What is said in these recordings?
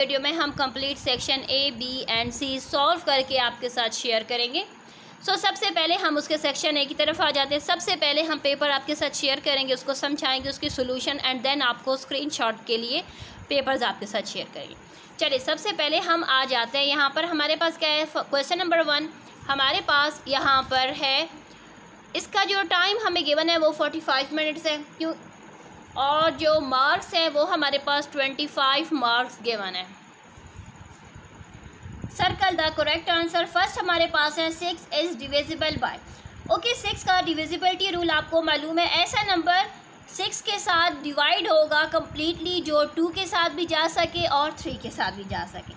Video में हम complete section A, B and C solve करके आपके साथ शेयर करेंगे। सबसे पहले हम उसके सेक्शन ए की तरफ आ जाते हैं। सबसे पहले हम पेपर आपके साथ शेयर करेंगे, उसको समझाएंगे, उसकी सोल्यूशन एंड देन आपको स्क्रीनशॉट के लिए पेपर्स आपके साथ शेयर करेंगे। चलिए सबसे पहले हम आ जाते हैं। यहाँ पर हमारे पास क्या है, क्वेश्चन नंबर 1 हमारे पास यहाँ पर है। इसका जो टाइम हमें गिवन है वो 45 मिनट्स है, क्यों, और जो मार्क्स हैं वो हमारे पास 25 मार्क्स गिवन है। Circle the correct answer. First हमारे पास है 6 इज डिविजिबल बाय। ओके, 6 का डिविजिबिलिटी रूल आपको मालूम है। ऐसा नंबर 6 के साथ डिवाइड होगा कम्प्लीटली जो 2 के साथ भी जा सके और 3 के साथ भी जा सके।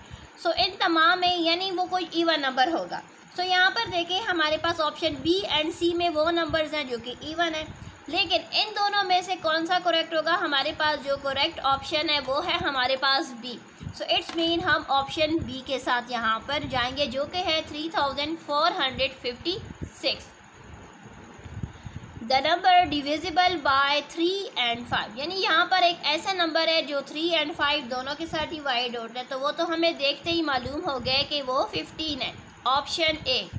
इन तमाम में यानी वो कोई इवन नंबर होगा। यहाँ पर देखें हमारे पास ऑप्शन बी एंड सी में वो नंबर्स हैं जो कि इवन है, लेकिन इन दोनों में से कौन सा करेक्ट होगा? हमारे पास जो करेक्ट ऑप्शन है वो है हमारे पास बी। इट्स मीन हम ऑप्शन बी के साथ यहाँ पर जाएंगे जो कि है 3456। The number divisible by 3 and 5, यानी यहाँ पर एक ऐसा नंबर है जो 3 and 5 दोनों के साथ डिवाइड होता है, तो वो तो हमें देखते ही मालूम हो गया कि वो 15 है, ऑप्शन ए।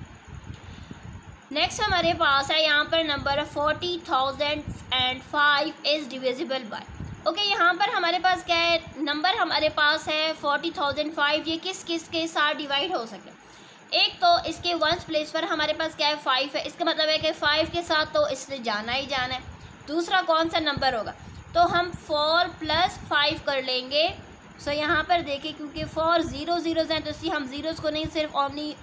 नेक्स्ट हमारे पास है यहाँ पर number 40,005 is divisible by. Okay, यहाँ पर हमारे पास क्या है, नंबर हमारे पास है 40,005। ये किस किस के साथ डिवाइड हो सके? एक तो इसके वंस प्लेस पर हमारे पास क्या है 5 है, इसका मतलब है कि 5 के साथ तो इसने जाना ही जाना है। दूसरा कौन सा नंबर होगा? तो हम 4 + 5 कर लेंगे। यहाँ पर देखिए क्योंकि 4 0 हैं तो इसी हम ज़ीरोज़ को नहीं, सिर्फ ओनली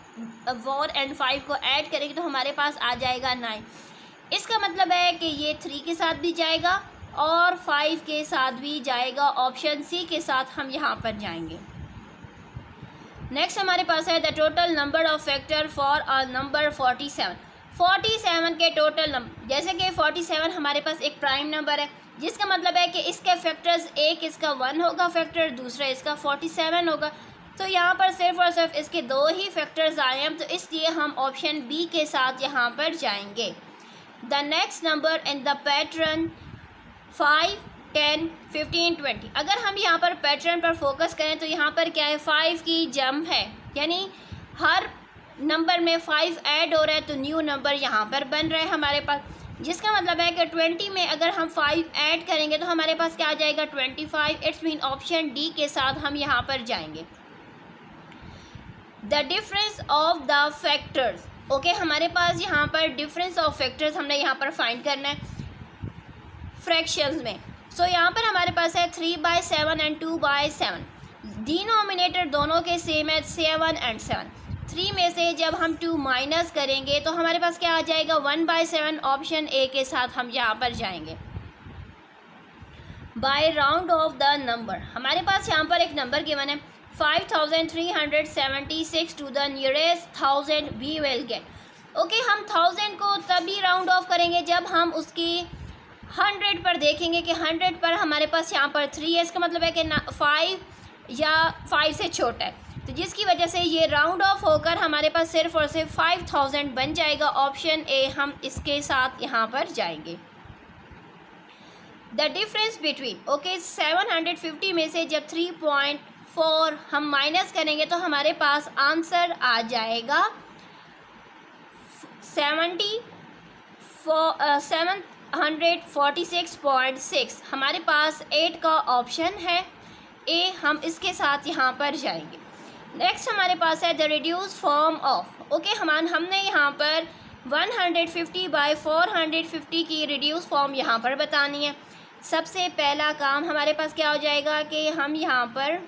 4 and 5 को ऐड करेंगे तो हमारे पास आ जाएगा 9। इसका मतलब है कि ये 3 के साथ भी जाएगा और 5 के साथ भी जाएगा। ऑप्शन सी के साथ हम यहाँ पर जाएंगे। नेक्स्ट हमारे पास है the total number of factor for a number 47। 47 के टोटल नंबर, जैसे कि 47 हमारे पास एक प्राइम नंबर है, जिसका मतलब है कि इसके फैक्टर्स, एक इसका 1 होगा फैक्टर, दूसरा इसका 47 होगा। यहाँ पर सिर्फ और सिर्फ इसके 2 ही फैक्टर्स आए हैं, तो इसलिए हम ऑप्शन बी के साथ यहाँ पर जाएंगे। The next number in the pattern 5, 10, 15, 20। अगर हम यहाँ पर पैटर्न पर फोकस करें तो यहाँ पर क्या है, 5 की जम है, यानी हर नंबर में 5 ऐड हो रहा है, तो न्यू नंबर यहाँ पर बन रहा है हमारे पास, जिसका मतलब है कि 20 में अगर हम 5 ऐड करेंगे तो हमारे पास क्या आ जाएगा 25। इट्स मीन ऑप्शन डी के साथ हम यहाँ पर जाएंगे। The difference of the factors. Okay, हमारे पास यहाँ पर डिफरेंस ऑफ फैक्टर्स हमने यहाँ पर फाइंड करना है फ्रैक्शंस में। यहाँ पर हमारे पास है 3/7 and 2/7। डिनोमिनेटर दोनों के सेम है 7 and 7। 3 में से जब हम 2 माइनस करेंगे तो हमारे पास क्या आ जाएगा 1/7। ऑप्शन ए के साथ हम यहाँ पर जाएंगे। By round off the number, हमारे पास यहाँ पर एक नंबर गिवन है 5376 to the nearest 1000 we will get. Okay, हम 1000 को तभी राउंड ऑफ करेंगे जब हम उसकी 100 पर देखेंगे कि 100 पर हमारे पास यहाँ पर 3 है, इसका मतलब है कि 5 या 5 से छोटा है, तो जिसकी वजह से ये राउंड ऑफ होकर हमारे पास सिर्फ और सिर्फ 5000 बन जाएगा। ऑप्शन ए हम इसके साथ यहाँ पर जाएंगे। द डिफरेंस बिटवीन, ओके, 750 में से जब 3.4 हम माइनस करेंगे तो हमारे पास आंसर आ जाएगा 746.6। हमारे पास 8 का ऑप्शन है ए, हम इसके साथ यहाँ पर जाएंगे। नेक्स्ट हमारे पास है the reduce form of. Okay, हमने यहाँ पर 150/450 की रिड्यूस फॉर्म यहाँ पर बतानी है। सबसे पहला काम हमारे पास क्या हो जाएगा कि हम यहाँ पर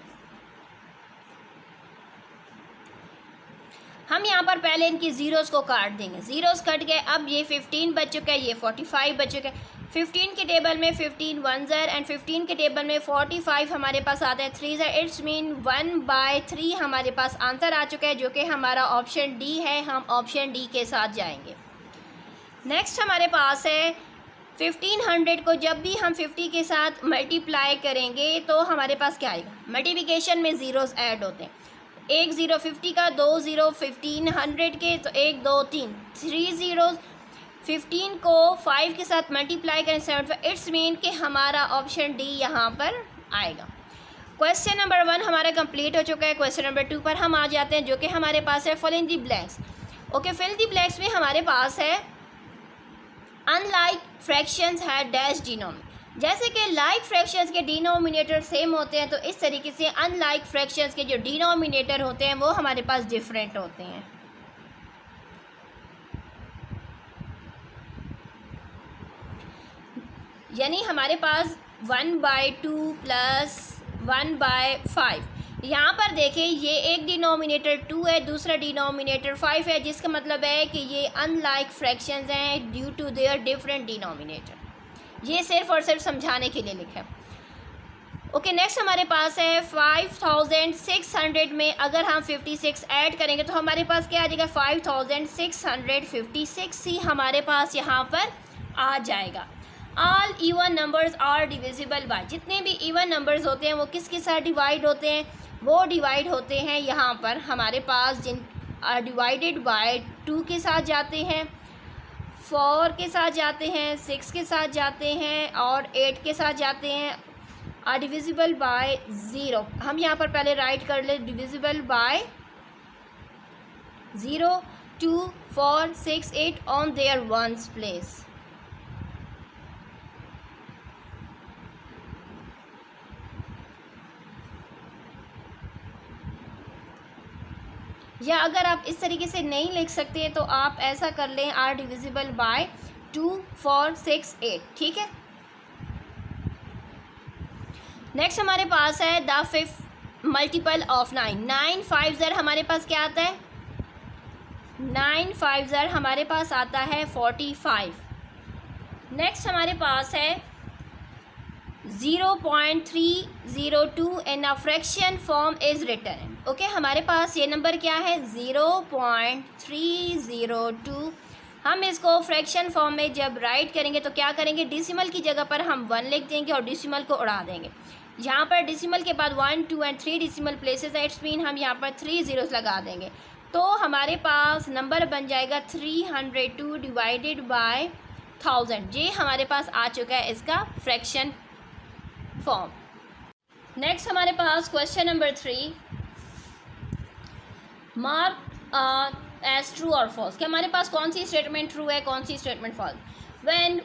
पहले इनकी ज़ीरोज़ को काट देंगे। ज़ीरोज़ कट गए, अब ये 15 बच चुका है, ये 45 बच चुका है। 15 के टेबल में 15 1 एंड 15 के टेबल में 45 हमारे पास आता है 3। इट्स मीन 1/3 हमारे पास आंसर आ चुका है जो कि हमारा ऑप्शन डी है। हम ऑप्शन डी के साथ जाएंगे। नेक्स्ट हमारे पास है 1500 को जब भी हम 50 के साथ मल्टीप्लाई करेंगे तो हमारे पास क्या आएगा, मल्टीप्लिकेशन में ज़ीरोज़ ऐड होते हैं। 1 0 50 का, 2 0 1500 के, तो 1 2 3 ज़ीरोज़। 15 को 5 के साथ मल्टीप्लाई करें 75। इट्स मीन कि हमारा ऑप्शन डी यहाँ पर आएगा। क्वेश्चन नंबर 1 हमारा कंप्लीट हो चुका है। क्वेश्चन नंबर 2 पर हम आ जाते हैं, जो कि हमारे पास है fill in the blanks. Okay, fill in the blanks में हमारे पास है अनलाइक फ्रैक्शंस है डैश डिनोमिनेटर। जैसे कि लाइक फ्रैक्शंस के डिनोमिनेटर सेम होते हैं, तो इस तरीके से अनलाइक फ्रैक्शंस के जो डिनोमिनेटर होते हैं वो हमारे पास डिफरेंट होते हैं। यानी हमारे पास 1/2 प्लस 1/5, यहाँ पर देखें ये एक डिनोमिनेटर 2 है, दूसरा डिनोमिनेटर 5 है, जिसका मतलब है कि ये अनलाइक फ्रैक्शंस हैं due to their different denominator. ये सिर्फ और सिर्फ समझाने के लिए लिखा है। ओके, नेक्स्ट हमारे पास है 5600 में अगर हम 56 ऐड करेंगे तो हमारे पास क्या आ जाएगा, 5656 ही हमारे पास यहाँ पर आ जाएगा। All even numbers are divisible by, जितने भी इवन नंबर्स होते हैं वो किसके साथ डिवाइड होते हैं, वो डिवाइड होते हैं यहाँ पर हमारे पास जिन आर डिवाइडेड बाय 2 के साथ जाते हैं, 4 के साथ जाते हैं, 6 के साथ जाते हैं और 8 के साथ जाते हैं। आर डिविजिबल बाय 0, हम यहाँ पर पहले राइट कर ले, divisible by 0, 2, 4, 6, 8 on their ones place. या अगर आप इस तरीके से नहीं लिख सकते तो आप ऐसा कर लें, आर डिविजिबल बाय 2, 4, 6, 8, ठीक है। नेक्स्ट हमारे पास है द फिफ्थ मल्टीपल ऑफ 9। 9 5 ज़र हमारे पास क्या आता है, 9 5 ज़र हमारे पास आता है 45। नेक्स्ट हमारे पास है 0.302 in a fraction form is written. Okay, हमारे पास ये नंबर क्या है, 0.302। हम इसको फ्रैक्शन फॉर्म में जब राइट करेंगे तो क्या करेंगे, डेसिमल की जगह पर हम 1 लिख देंगे और डेसिमल को उड़ा देंगे। यहाँ पर डेसिमल के बाद 1, 2 एंड 3 डेसिमल प्लेसेस है, इट्स मीन हम यहाँ पर 3 ज़ीरोज़ लगा देंगे, तो हमारे पास नंबर बन जाएगा 302 डिवाइडेड बाय 1000। ये हमारे पास आ चुका है इसका फ्रैक्शन फॉर्म। नेक्स्ट हमारे पास question number 3, mark as true और फॉल्स, कि हमारे पास कौन सी स्टेटमेंट ट्रू है, कौन सी statement false. When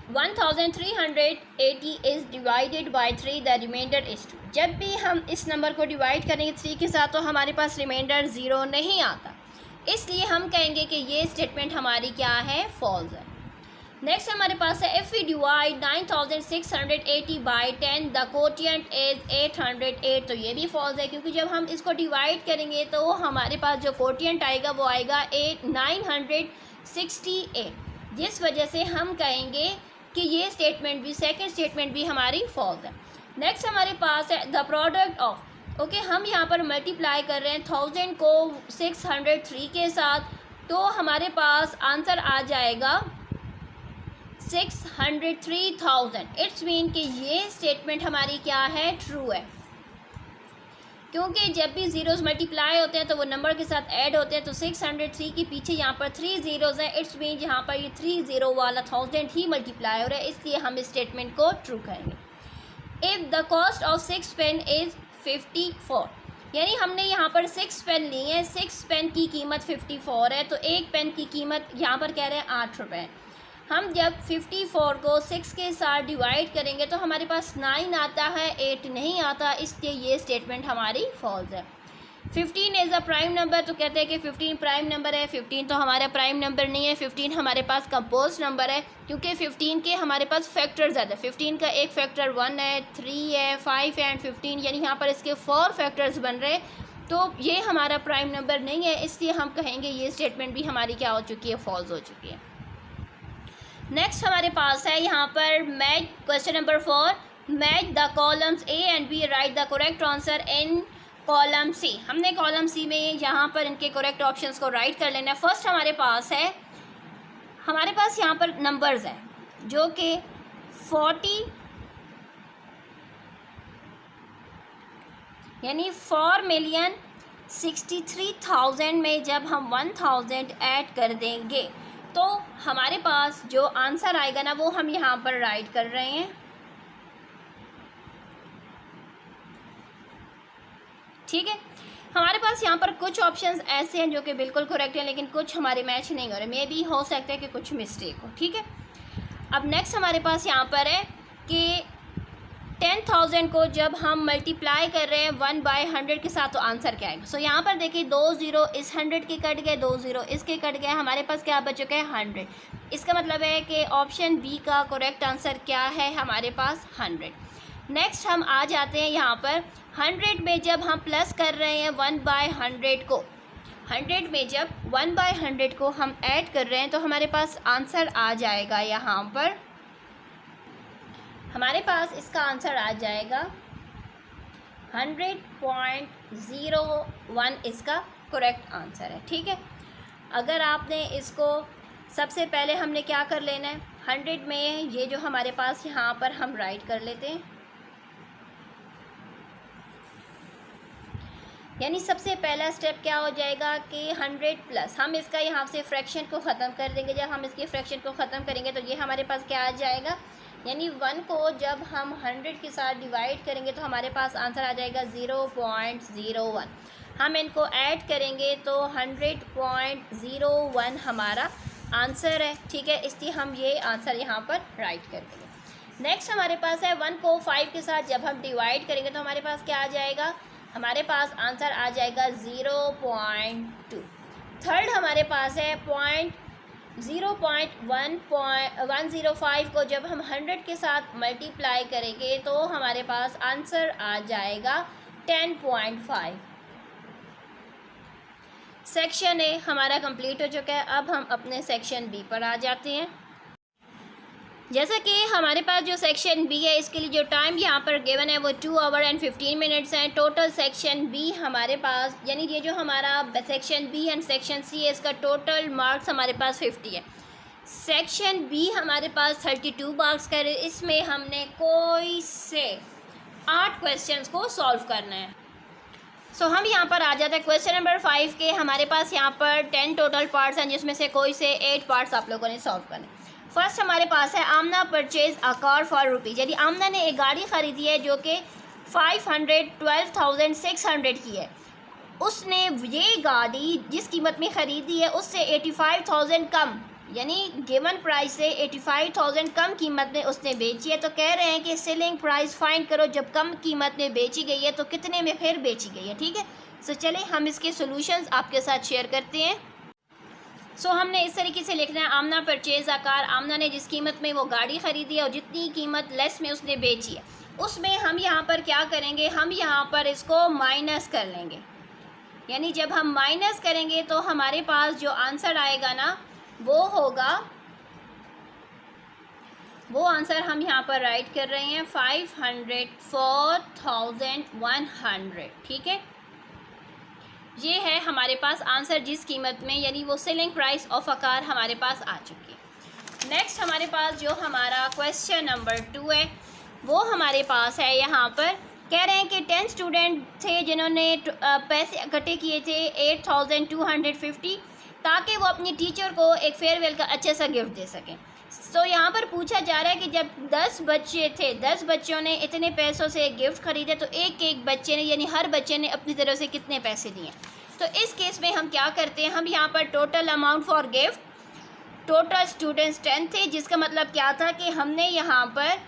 1380 is divided by 3 the remainder is 2। जब भी हम इस नंबर को डिवाइड करेंगे 3 के साथ तो हमारे पास रिमाइंडर 0 नहीं आता, इसलिए हम कहेंगे कि ये स्टेटमेंट हमारी क्या है, फॉल्स है। नेक्स्ट हमारे पास है if we divide 9680 by 10 the quotient is 808। तो ये भी फॉल्स है, क्योंकि जब हम इसको डिवाइड करेंगे तो हमारे पास जो कोटिएंट आएगा वो आएगा 968, जिस वजह से हम कहेंगे कि ये स्टेटमेंट भी, सेकंड स्टेटमेंट भी हमारी फॉल्स है। नेक्स्ट हमारे पास है द प्रोडक्ट ऑफ, ओके, हम यहाँ पर मल्टीप्लाई कर रहे हैं 1000 को 603 के साथ, तो हमारे पास आंसर आ जाएगा 603,000। इट्स मीन कि ये स्टेटमेंट हमारी क्या है, ट्रू है, क्योंकि जब भी ज़ीरोज़ मल्टीप्लाई होते हैं तो वो नंबर के साथ ऐड होते हैं, तो 603 के पीछे यहाँ पर 3 ज़ीरोज़ हैं, इट्स मीन यहाँ पर ये 3 ज़ीरो वाला 1000 ही मल्टीप्लाई हो रहा है, इसलिए हम इस स्टेटमेंट को ट्रू करेंगे। If the cost of 6 pen is 54, यानी हमने यहाँ पर 6 पेन लिए हैं, 6 पेन की कीमत 54 है, तो एक पेन की कीमत यहाँ पर कह रहे हैं 8 रुपये। हम जब 54 को 6 के साथ डिवाइड करेंगे तो हमारे पास 9 आता है, 8 नहीं आता, इसलिए ये स्टेटमेंट हमारी फॉल्स है। 15 इज़ अ प्राइम नंबर, तो कहते हैं कि 15 प्राइम नंबर है, 15 तो हमारा प्राइम नंबर नहीं है, 15 हमारे पास कंपोज नंबर है, क्योंकि 15 के हमारे पास फैक्टर ज़्यादा है। 15 का एक फैक्टर 1 है, 3 है, 5 है एंड 15, यानी यहाँ पर इसके 4 फैक्टर्स बन रहे हैं, तो ये हमारा प्राइम नंबर नहीं है, इसलिए हम कहेंगे ये स्टेटमेंट भी हमारी क्या हो चुकी है, फॉल्स हो चुकी है। नेक्स्ट हमारे पास है यहाँ पर match question number 4, match the columns A and B, write the correct answer in column C. हमने कॉलम सी में यहाँ पर इनके करेक्ट ऑप्शंस को राइट कर लेना है। फर्स्ट हमारे पास यहाँ पर नंबर्स हैं जो कि 40 यानी 4,63,000 में जब हम 1000 ऐड कर देंगे तो हमारे पास जो आंसर आएगा ना वो हम यहाँ पर राइट कर रहे हैं। ठीक है। हमारे पास यहाँ पर कुछ ऑप्शंस ऐसे हैं जो कि बिल्कुल करेक्ट हैं, लेकिन कुछ हमारे मैच नहीं हो रहे, मे बी हो सकता है कि कुछ मिस्टेक हो। ठीक है, अब नेक्स्ट हमारे पास यहाँ पर है कि 10,000 को जब हम मल्टीप्लाई कर रहे हैं 1/100 के साथ, तो आंसर क्या आएगा। सो यहाँ पर देखिए 2 ज़ीरो इस 100 के कट गए, 2 ज़ीरो इसके कट गए, हमारे पास क्या बच चुका है 100। इसका मतलब है कि ऑप्शन बी का करेक्ट आंसर क्या है, हमारे पास 100। नेक्स्ट हम आ जाते हैं यहाँ पर 100 में जब हम प्लस कर रहे हैं 1/100 को, 100 में जब 1/100 को हम ऐड कर रहे हैं तो हमारे पास आंसर आ जाएगा, यहाँ पर हमारे पास इसका आंसर आ जाएगा 100.01 इसका करेक्ट आंसर है। ठीक है, अगर आपने इसको सबसे पहले हमने क्या कर लेना है, 100 में ये जो हमारे पास यहाँ पर हम राइट कर लेते हैं, यानी सबसे पहला स्टेप क्या हो जाएगा कि 100 प्लस हम इसका यहाँ से फ्रैक्शन को ख़त्म कर देंगे। जब हम इसके फ्रैक्शन को ख़त्म करेंगे तो ये हमारे पास क्या आ जाएगा, यानी 1 को जब हम 100 के साथ डिवाइड करेंगे तो हमारे पास आंसर आ जाएगा 0.01। हम इनको ऐड करेंगे तो 100.01 हमारा आंसर है। ठीक है, इसलिए हम ये आंसर यहाँ पर राइट कर देंगे। नेक्स्ट हमारे पास है 1 को 5 के साथ जब हम डिवाइड करेंगे तो हमारे पास क्या आ जाएगा, हमारे पास आंसर आ जाएगा 0.2। थर्ड हमारे पास है 0.105 को जब हम 100 के साथ मल्टीप्लाई करेंगे तो हमारे पास आंसर आ जाएगा 10.5। सेक्शन ए हमारा कंप्लीट हो चुका है। अब हम अपने सेक्शन बी पर आ जाते हैं। जैसा कि हमारे पास जो सेक्शन बी है इसके लिए जो टाइम यहाँ पर गिवन है वो 2 आवर एंड 15 मिनट्स हैं। टोटल सेक्शन बी हमारे पास, यानी ये जो हमारा section B and section C है, इसका टोटल मार्क्स हमारे पास 50 है। सेक्शन बी हमारे पास 32 मार्क्स का है। इसमें हमने कोई से 8 क्वेश्चंस को सॉल्व करना है। सो हम यहाँ पर आ जाते हैं क्वेश्चन नंबर 5 के। हमारे पास यहाँ पर 10 टोटल पार्ट्स हैं जिसमें से कोई से 8 पार्ट्स आप लोगों ने सॉल्व करने। फर्स्ट हमारे पास है Amna purchase a car for rupees, यानी आमना ने एक गाड़ी ख़रीदी है जो कि 512,600 की है। उसने ये गाड़ी जिस कीमत में ख़रीदी है उससे 85,000 कम, यानी गिवन प्राइस से 85,000 कम कीमत में उसने बेची है। तो कह रहे हैं कि सेलिंग प्राइस फाइंड करो, जब कम कीमत में बेची गई है तो कितने में फिर बेची गई है। ठीक है, सो चलें हम इसके सॉल्यूशंस आपके साथ शेयर करते हैं। सो हमने इस तरीके से लिखना है, आमना परचेज अ कार, आमना ने जिस कीमत में वो गाड़ी ख़रीदी है और जितनी कीमत लेस में उसने बेची है उसमें हम यहाँ पर क्या करेंगे, हम यहाँ पर इसको माइनस कर लेंगे। यानी जब हम माइनस करेंगे तो हमारे पास जो आंसर आएगा ना वो होगा, वो आंसर हम यहाँ पर राइट कर रहे हैं 504,100। ठीक है, ये है हमारे पास आंसर जिस कीमत में, यानी वो selling price of a car हमारे पास आ चुकी है। नेक्स्ट हमारे पास जो हमारा क्वेश्चन नंबर 2 है वो हमारे पास है, यहाँ पर कह रहे हैं कि 10 स्टूडेंट थे जिन्होंने पैसे इकट्ठे किए थे 8,250 ताकि वो अपनी टीचर को एक फेयरवेल का अच्छा सा गिफ्ट दे सकें। तो यहाँ पर पूछा जा रहा है कि जब 10 बच्चे थे, 10 बच्चों ने इतने पैसों से गिफ्ट खरीदे तो एक एक बच्चे ने, यानी हर बच्चे ने अपनी तरफ से कितने पैसे दिए। तो इस केस में हम क्या करते हैं, हम यहाँ पर total amount for gift, total students 10 थे, जिसका मतलब क्या था कि हमने यहाँ पर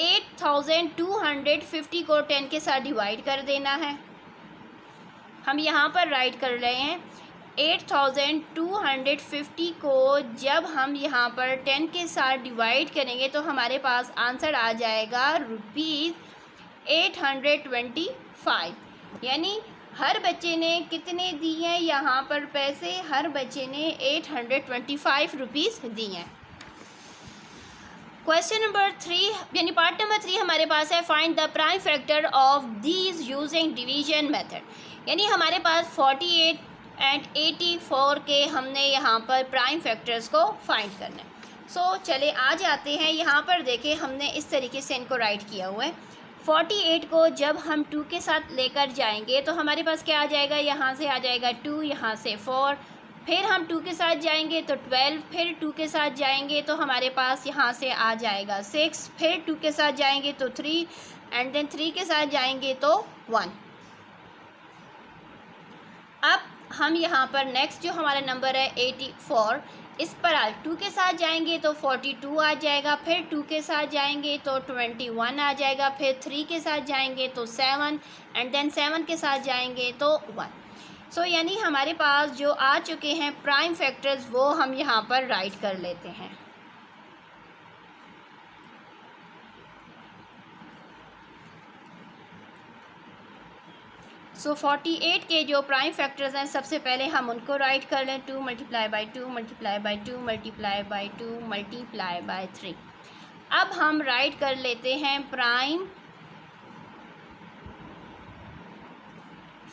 8,250 को 10 के साथ डिवाइड कर देना है। हम यहाँ पर राइट कर रहे हैं 8,250 को जब हम यहाँ पर 10 के साथ डिवाइड करेंगे तो हमारे पास आंसर आ जाएगा ₹825। यानी हर बच्चे ने कितने दिए हैं यहाँ पर पैसे, हर बच्चे ने 825 रुपीज़ दिए हैं। क्वेश्चन नंबर 3 यानी पार्ट नंबर 3 हमारे पास है, find the prime factor of these using division method. यानी हमारे पास 48 एंड 84 के हमने यहाँ पर प्राइम फैक्टर्स को फाइंड करना है। सो चले आ जाते हैं, यहाँ पर देखें हमने इस तरीके से इनको राइट किया हुआ है। 48 को जब हम 2 के साथ लेकर जाएंगे तो हमारे पास क्या आ जाएगा, यहाँ से आ जाएगा 2, यहाँ से 4, फिर हम 2 के साथ जाएंगे तो 12, फिर 2 के साथ जाएंगे तो हमारे पास यहाँ से आ जाएगा 6, फिर 2 के साथ जाएंगे तो 3 एंड देन 3 के साथ जाएंगे तो 1। हम यहाँ पर नेक्स्ट जो हमारा नंबर है 84, इस पर आज 2 के साथ जाएंगे तो 42 आ जाएगा, फिर 2 के साथ जाएंगे तो 21 आ जाएगा, फिर 3 के साथ जाएंगे तो 7 एंड देन 7 के साथ जाएंगे तो 1। सो यानी हमारे पास जो आ चुके हैं प्राइम फैक्टर्स वो हम यहाँ पर राइट कर लेते हैं। सो 48 के जो प्राइम फैक्टर्स हैं सबसे पहले हम उनको राइट कर लें। 2 multiply by 2 multiply by 2 multiply by 2 multiply by 3। अब हम राइट कर लेते हैं प्राइम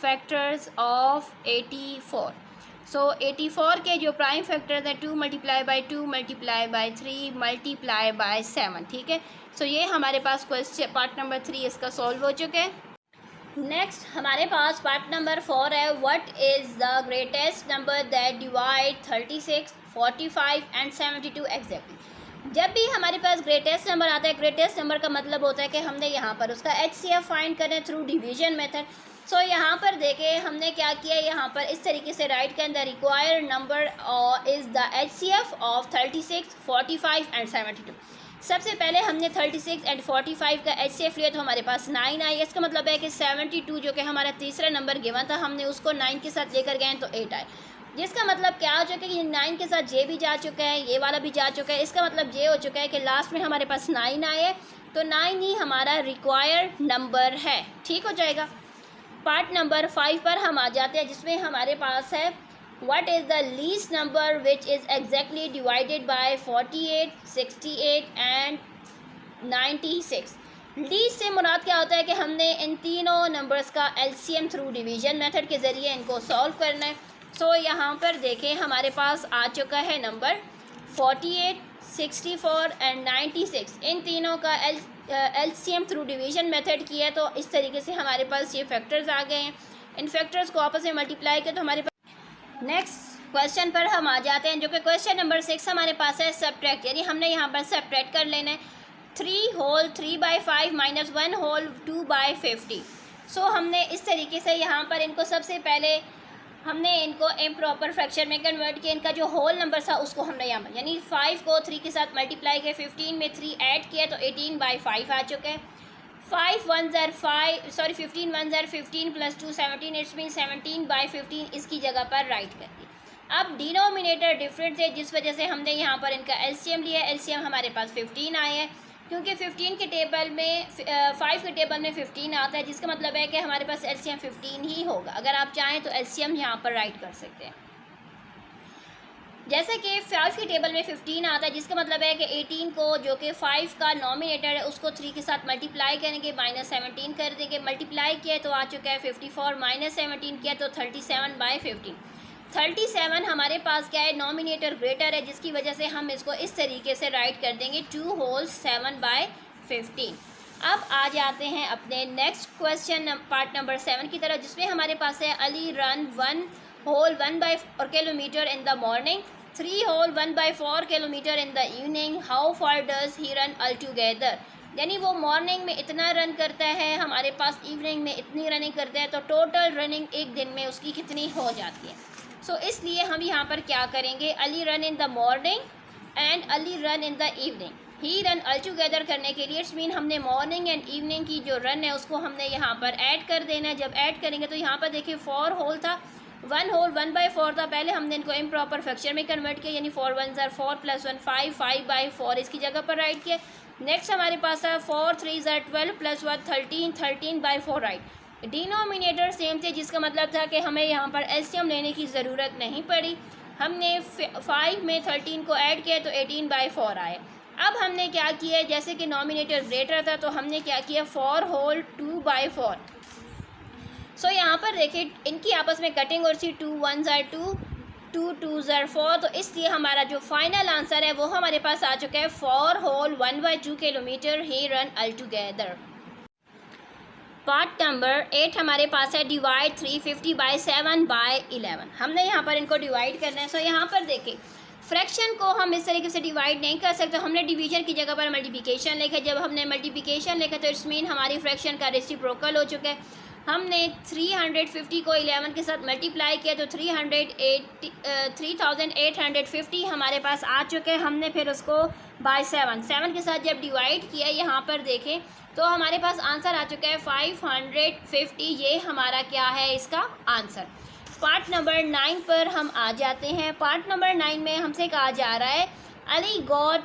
फैक्टर्स ऑफ 84। सो 84 के जो प्राइम फैक्टर्स हैं 2 multiply by 2 multiply by 3 multiply by 7। ठीक है, सो ये हमारे पास क्वेश्चन पार्ट नंबर 3 इसका सॉल्व हो चुका है। नेक्स्ट हमारे पास पार्ट नंबर 4 है। What is the greatest number that divide 36, 45 and 72 exactly. जब भी हमारे पास ग्रेटेस्ट नंबर आता है, ग्रेटेस्ट नंबर का मतलब होता है कि हमने यहाँ पर उसका HCF फाइंड करना है थ्रू डिवीजन मेथड। सो यहाँ पर देखें हमने क्या किया, यहाँ पर इस तरीके से राइट के अंदर required number is the HCF of 36, 45 and 72। सबसे पहले हमने 36 एंड 45 का HCF लिया तो हमारे पास 9 आई। इसका मतलब है कि 72 जो कि हमारा तीसरा नंबर गिवन था हमने उसको 9 के साथ लेकर गए तो 8 आए, जिसका मतलब क्या हो चुका है कि 9 के साथ जे भी जा चुका है, ये वाला भी जा चुका है। इसका मतलब ये हो चुका है कि लास्ट में हमारे पास 9 आए, तो 9 ही हमारा रिक्वायर्ड नंबर है। ठीक हो जाएगा। पार्ट नंबर 5 पर हम आ जाते हैं जिसमें हमारे पास है What is the least number which is exactly divided by 48, 68 and 96। Least से मुराद क्या होता है कि हमने इन तीनों नंबर्स का LCM थ्रू डिवीजन मेथड के ज़रिए इनको सॉल्व करना है। सो यहाँ पर देखें हमारे पास आ चुका है नंबर 48, 64 एंड 96। इन तीनों का LCM थ्रू डिवीजन मेथड किया तो इस तरीके से हमारे पास ये फैक्टर्स आ गए हैं। इन फैक्टर्स को आपस में मल्टीप्लाई किया तो हमारे पास नेक्स्ट क्वेश्चन पर हम आ जाते हैं जो कि क्वेश्चन नंबर 6 हमारे पास है सब्ट्रैक्ट, यानी हमने यहाँ पर सब्ट्रैक्ट कर लेना है 3 होल 3/5 माइनस 1 होल 2/50। सो हमने इस तरीके से यहाँ पर इनको सबसे पहले हमने इनको इम्प्रॉपर फ्रैक्शन में कन्वर्ट किया। इनका जो होल नंबर था उसको हमने यहाँ पर यानी 5 को 3 के साथ मल्टीप्लाई किया, 15 में 3 ऐड किया तो 18/5 आ चुका है। 5 1 ज़र 5 सॉरी 15 1 ज़र 15 प्लस 2 17, इट्स मीन 17/15 इसकी जगह पर राइट कर दी। अब डिनोमिनेटर डिफरेंट है जिस वजह से हमने यहाँ पर इनका LCM लिया। LCM हमारे पास 15 आए हैं क्योंकि 15 के टेबल में 5 के टेबल में 15 आता है, जिसका मतलब है कि हमारे पास LCM 15 ही होगा। अगर आप चाहें तो LCM यहाँ पर राइट कर सकते हैं। जैसे कि 5 के टेबल में 15 आता है जिसका मतलब है कि 18 को जो कि 5 का नॉमिनेटर है उसको 3 के साथ मल्टीप्लाई करेंगे, माइनस 17 कर देंगे। मल्टीप्लाई किया तो आ चुका है 54, माइनस 17 किया तो 37/15। 37 हमारे पास क्या है, नॉमिनेटर ग्रेटर है, जिसकी वजह से हम इसको इस तरीके से राइट कर देंगे 2 होल 7/15। अब आ जाते हैं अपने नेक्स्ट क्वेश्चन पार्ट नंबर 7 की तरफ, जिसमें हमारे पास है Ali run 1 whole 1/4 kilometre in the morning, 3 whole 1/4 kilometre in the evening, how far does he run all together. यानी वो मॉर्निंग में इतना रन करता है, हमारे पास इवनिंग में इतनी रनिंग करता है, तो टोटल रनिंग एक दिन में उसकी कितनी हो जाती है। सो इसलिए हम यहाँ पर क्या करेंगे, Ali run in the morning and Ali run in the evening, he run all together करने के लिए इट्स मीन हमने मॉर्निंग एंड इवनिंग की जो रन है उसको हमने यहाँ पर ऐड कर देना है। जब ऐड करेंगे तो यहाँ पर देखिए 4 होल था, 1 होल 1/4 था, पहले हमने इनको इम्प्रॉपर फ्रैक्शन में कन्वर्ट किया, यानी 4 1 ज़र 4 प्लस 1 5, 5/4 इसकी जगह पर राइट किया। नेक्स्ट हमारे पास है 4 3 ज़र 12 प्लस 1 13, 13/4 राइट। डिनोमिनेटर सेम थे, जिसका मतलब था कि हमें यहाँ पर LCM लेने की ज़रूरत नहीं पड़ी। हमने 5 में 13 को ऐड किया तो 18/4 आए। अब हमने क्या किया, जैसे कि नॉमिनेटर ग्रेटर था तो हमने क्या किया 4 होल 2/4। सो यहाँ पर देखिए इनकी आपस में कटिंग और सी 2 1 ज़र 2, 2 2 ज़र 4, तो इसलिए हमारा जो फाइनल आंसर है वो हमारे पास आ चुका है 4 whole 1/2 kilometre he run all together. Part number 8 हमारे पास है डिवाइड 350/7/11। हमने यहाँ पर इनको डिवाइड करना है। सो यहाँ पर देखिए फ्रैक्शन को हम इस तरीके से डिवाइड नहीं कर सकते, हमने डिवीजन की जगह पर मल्टीप्लिकेशन लिखा। जब हमने मल्टीप्लिकेशन लिखा तो इट्स मीन हमारी फ्रैक्शन का रेसिप्रोकल हो चुका है। हमने 350 को 11 के साथ मल्टीप्लाई किया तो 3850 हमारे पास आ चुके हैं। हमने फिर उसको बाय 7 के साथ जब डिवाइड किया, यहाँ पर देखें तो हमारे पास आंसर आ चुका है 550। ये हमारा क्या है इसका आंसर। पार्ट नंबर 9 पर हम आ जाते हैं। पार्ट नंबर 9 में हमसे कहा जा रहा है Ali got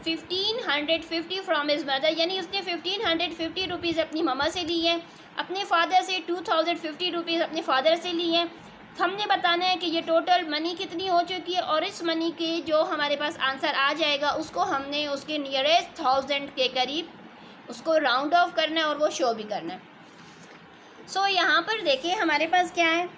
1550 from his mother, यानी उसने 1550 रुपीज़ अपनी ममा से ली है, अपने फादर से 2050 रुपीज़ अपने फादर से ली हैं। हमने बताना है कि ये टोटल मनी कितनी हो चुकी है और इस मनी के जो हमारे पास आंसर आ जाएगा उसको हमने उसके नियरेस्ट 1000 के करीब उसको राउंड ऑफ करना है और वो शो भी करना है। सो यहाँ पर देखिए हमारे पास क्या है,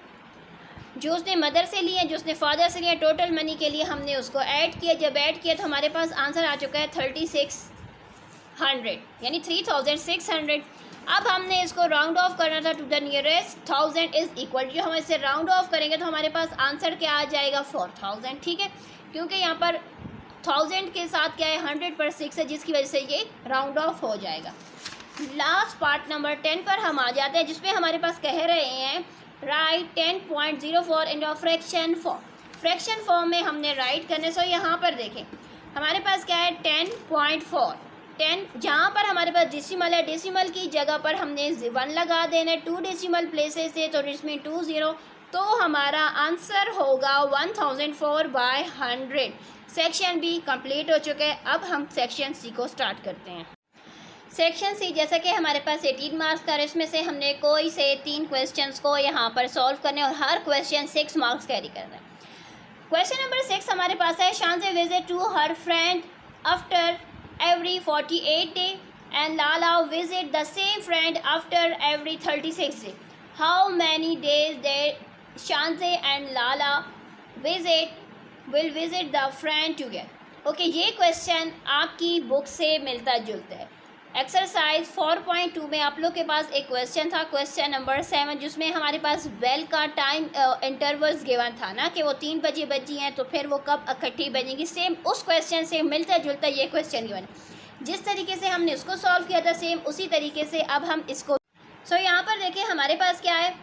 जो उसने मदर से लिया, जो उसने फादर से लिया, टोटल मनी के लिए हमने उसको ऐड किया। जब ऐड किया तो हमारे पास आंसर आ चुका है 3600, यानी 3600। अब हमने इसको राउंड ऑफ करना था to the nearest 1000 is equal, जो हम इसे राउंड ऑफ करेंगे तो हमारे पास आंसर क्या आ जाएगा 4000, ठीक है, क्योंकि यहाँ पर 1000 के साथ क्या है 100 पर 6 है, जिसकी वजह से ये राउंड ऑफ हो जाएगा। लास्ट पार्ट नंबर 10 पर हम आ जाते हैं, जिसमें हमारे पास कह रहे हैं right 10.04 in fraction form. Fraction form में हमने राइट करने। सो यहाँ पर देखें हमारे पास क्या है 10.4, 10 जहाँ पर हमारे पास डेसिमल है, डेसिमल की जगह पर हमने 1 लगा देना है। 2 डेसिमल प्लेसेस है तो इसमें 20, तो हमारा आंसर होगा 1004/100। सेक्शन बी कंप्लीट हो चुका है। अब हम सेक्शन सी को स्टार्ट करते हैं। सेक्शन सी जैसा कि हमारे पास 18 मार्क्स का, इसमें से हमने कोई से 3 क्वेश्चंस को यहाँ पर सॉल्व करने और हर क्वेश्चन 6 मार्क्स कैरी करना है। क्वेश्चन नंबर 6 हमारे पास है Shanzay visit to her friend after every 48 day and Lala visit the same friend after every 36 day. How many days they Shanze and Lala will visit the friend together? Okay, ये question आपकी book से मिलता जुलता है। Exercise 4.2 में आप लोग के पास एक क्वेश्चन था, क्वेश्चन नंबर 7, जिसमें हमारे पास बेल का टाइम इंटरवल्स गिवन था ना कि वो 3 बजे बजी हैं तो फिर वो कब इकट्ठी बजेंगी। सेम उस क्वेश्चन से मिलता जुलता ये क्वेश्चन गिवन है। जिस तरीके से हमने उसको सॉल्व किया था सेम उसी तरीके से अब हम इसको यहाँ पर देखें हमारे पास क्या है,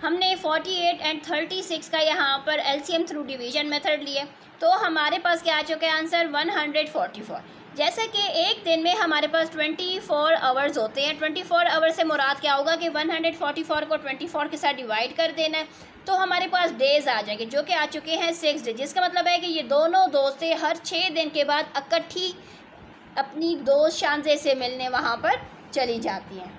हमने 48 एंड 36 का यहाँ पर एलसीएम थ्रू डिवीजन मेथड लिए तो हमारे पास क्या आ चुका है आंसर 144। जैसे कि एक दिन में हमारे पास 24 आवर्स होते हैं, 24 आवर से मुराद क्या होगा कि 144 को 24 के साथ डिवाइड कर देना है तो हमारे पास डेज़ आ जाएंगे जो कि आ चुके हैं 6 डेज, जिसका मतलब है कि ये दोनों दोस्तें हर 6 दिन के बाद इकट्ठी अपनी दोस्त शांजे से मिलने वहाँ पर चली जाती हैं।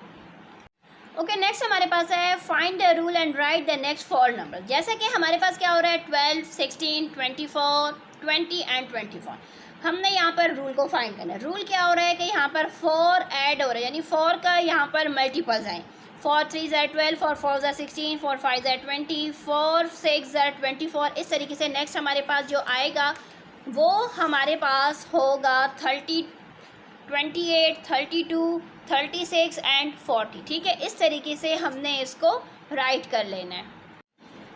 ओके, नेक्स्ट हमारे पास है find the rule and right the next 4 number. जैसे कि हमारे पास क्या हो रहा है 12, 16, 24, 20 एंड 24। हमने यहाँ पर रूल को फाइंड करना है। रूल क्या हो रहा है कि यहाँ पर 4 ऐड हो रहा है, यानी 4 का यहाँ पर मल्टीपल्स आए। 4 3 ज़ा 12, 4 4 ज़ा 16, 4 5 ज़ा 20, 4 6 ज़ा 24। इस तरीके से नेक्स्ट हमारे पास जो आएगा वो हमारे पास होगा 30, 28, 32, 36 एंड 40, ठीक है। इस तरीके से हमने इसको राइट कर लेना है।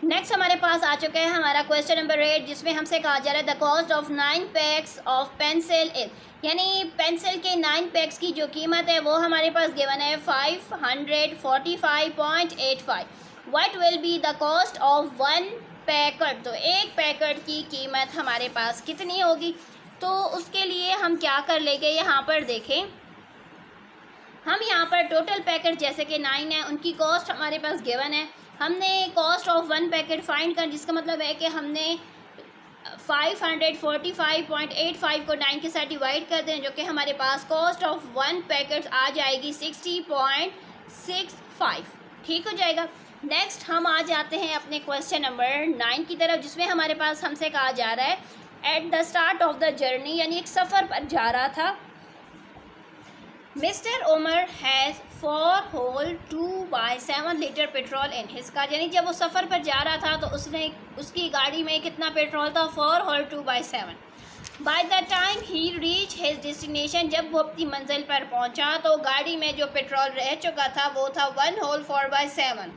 नेक्स्ट हमारे पास आ चुका है हमारा क्वेश्चन नंबर 8, जिसमें हमसे कहा जा रहा है the cost of 9 PACS of pencil is, यानी पेंसिल के 9 पैक्स की जो कीमत है वो हमारे पास गिवन है 545.85। What will be the cost of 1 packet, तो एक पैकेट की कीमत हमारे पास कितनी होगी। तो उसके लिए हम क्या कर लेंगे, यहाँ पर देखें हम यहाँ पर टोटल पैकेट जैसे कि 9 है उनकी कॉस्ट हमारे पास गिवन है। हमने कॉस्ट ऑफ 1 पैकेट फाइंड कर, जिसका मतलब है कि हमने 545.85 को 9 के साथ डिवाइड कर दें, जो कि हमारे पास कॉस्ट ऑफ 1 पैकेट आ जाएगी 60.65, ठीक हो जाएगा। नेक्स्ट हम आ जाते हैं अपने क्वेश्चन नंबर 9 की तरफ, जिसमें हमारे पास हमसे कहा जा रहा है at the start of the journey, यानी एक सफ़र पर जा रहा था, mister Umar has 4 whole 2/7 litre petrol in his car, यानी जब वो सफ़र पर जा रहा था तो उसकी गाड़ी में कितना पेट्रोल था 4 whole 2/7। By the time he reach his destination, जब वो अपनी मंजिल पर पहुंचा तो गाड़ी में जो पेट्रोल रह चुका था वो था 1 whole 4/7।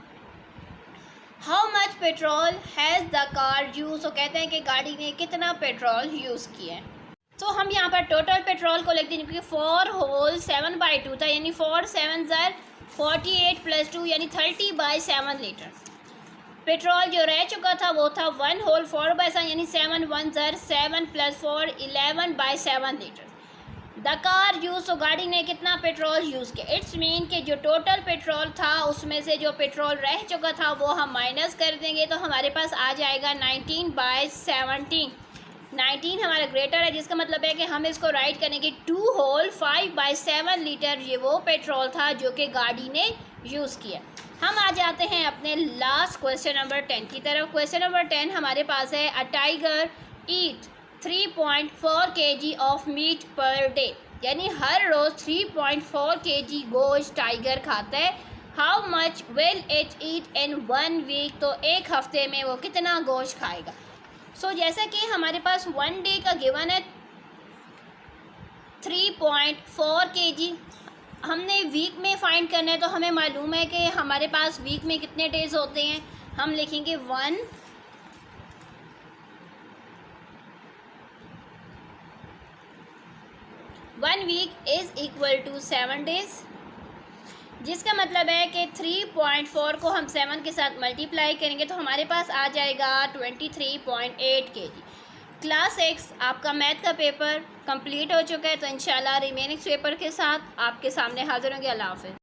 How much petrol has the car use, तो कहते हैं कि गाड़ी ने कितना पेट्रोल यूज़ किया है। तो हम यहाँ पर टोटल पेट्रोल को लिख देंगे क्योंकि 4 होल 7/2 था, यानी 4 7 ज़र 48 + 2 यानी 30/7 लीटर। पेट्रोल जो रह चुका था वो था 1 होल 4/7 यानी 7 1 ज़र 7 + 4 11/7 लीटर। द कार यूज़, तो गाड़ी ने कितना पेट्रोल यूज़ किया। इट्स मीन कि जो टोटल पेट्रोल था उसमें से जो पेट्रोल रह चुका था वो हम माइनस कर देंगे तो हमारे पास आ जाएगा 19/17। 19 हमारा ग्रेटर है, जिसका मतलब है कि हम इसको राइट करेंगे 2 होल 5/7 लीटर। ये वो पेट्रोल था जो कि गाड़ी ने यूज़ किया। हम आ जाते हैं अपने लास्ट क्वेश्चन नंबर 10 की तरफ। क्वेश्चन नंबर 10 हमारे पास है, a tiger eat 3.4 kg of meat per day, यानी हर रोज़ 3.4 kg गोश्त टाइगर खाता है। How much will it eat in 1 week, तो एक हफ्ते में वो कितना गोश्त खाएगा। जैसा कि हमारे पास 1 डे का गिवन है 3.4 kg, हमने वीक में फाइंड करना है तो हमें मालूम है कि हमारे पास वीक में कितने डेज़ होते हैं। हम लिखेंगे 1 week is equal to 7 days, जिसका मतलब है कि 3.4 को हम 7 के साथ मल्टीप्लाई करेंगे तो हमारे पास आ जाएगा 23.8 kg। क्लास 6 आपका मैथ का पेपर कंप्लीट हो चुका है, तो इंशाल्लाह रिमेनिंग पेपर के साथ आपके सामने हाज़िर होंगे। अल्लाह हाफ़िज़।